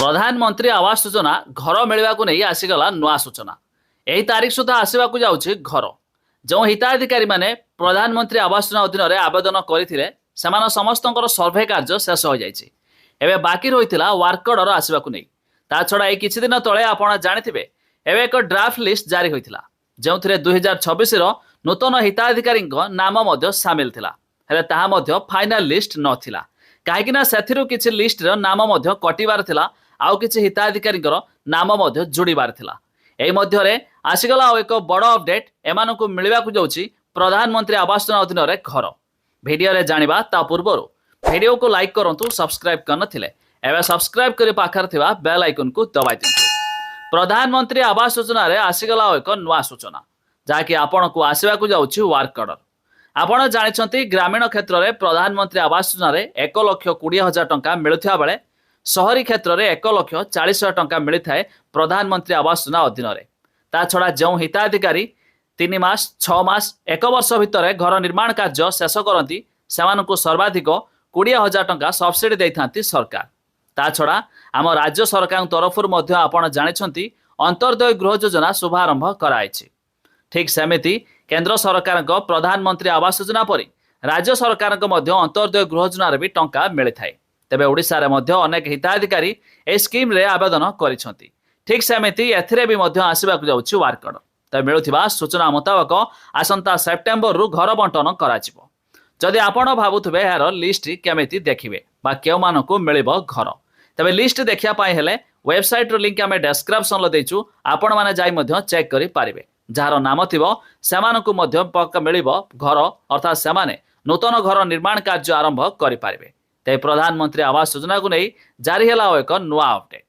प्रधानमंत्री आवास योजना घर मिलवा नहीं आसीगला नुआ सूचना। यही तारीख सुधा आसवाक जाऊँगी घर। जो हिताधिकारी माने प्रधानमंत्री आवास योजना अधीन में आवेदन करते समस्त सर्भे कार्य शेष हो जाए। बाकी रही वर्क ऑर्डर आसवाक नहीं। ता छड़ा ये किछि दिन तले आपण जानिथिबे एबे एक ड्राफ्ट लिस्ट जारी होइथिला जो 2026 नूतन हिताधिकारी नाम सामिल थिला। हेले ताहा मध्य फाइनल लिस्ट नथिला कहीं से किछि लिस्ट नाम कटिबार थिला आउ किछि हिताधिकारी नाम जोड़बार थिला। एही मध्यरे आसीगला एक बड़ अपडेट एमानकु मिलवाकु जाउछि प्रधानमंत्री आवास योजना अधीन रे घर। वीडियो रे जानिबा ता पूर्वरु वीडियो को लाइक करंतु, सब्सक्राइब करनथिले एबे सब्सक्राइब करी पाखर थिबा बेल आइकन को दबाइ दियंतु। प्रधानमंत्री आवास योजना रे आसीगला एक नुआ सूचना जाकि आपनकु आसीबाकु जाउछि वर्क ऑर्डर। आपण जानिछंती ग्रामीण क्षेत्र में प्रधानमंत्री आवास योजना रे 1,20,000 टंका मिलुथिया बेले शहरी क्षेत्र में 1,40,000 टंका मिलता है प्रधानमंत्री आवास योजना अधीन में। ता छड़ा जो हिताधिकारी 3 मास 6 मास 1 वर्ष भितर घर निर्माण कार्य शेष करती सेमानकु सर्वाधिक 20,000 टंका सब्सिडी देइथांती सरकार। ता छड़ा आम राज्य सरकार तरफ आपण जानिछंती अंत्योदय गृह योजना शुभारंभ कराइछि। ठीक सेमिति केंद्र सरकार प्रधानमंत्री आवास योजना परी राज्य सरकार अंत्योदय गृह योजना भी टंका मिलता है। तेबे ओडिशा रे मध्य अनेक हिताधिकारी ए स्कीम रे आवेदन करिसंती। ठीक सेमिति एथिरे भी मध्य आसीबाकु जाउछि वर्क ऑर्डर। तेबे मिलुथिबा सूचना मुताबक आसंता सेप्टेम्बर रु घर बंटन कराजिवो। जदि आपण भाबुथबे यार लिस्ट केमिति देखिबे बा केउ मानकु मिलिबो घर, तेबे लिस्ट देखिया पाए हेले वेबसाइट रो लिंक आमे डिस्क्रिप्शन लो देइछु। आपण माने जाई मध्य चेक करि पारिबे। जार नाम थिबो सेमानकु मध्य पक्का मिलिबो घर, अर्थात सेमाने नूतन घर निर्माण कार्य आरंभ करि पारिबे। ते प्रधानमंत्री आवास योजना को नहीं जारी है एक नुआ अपडेट।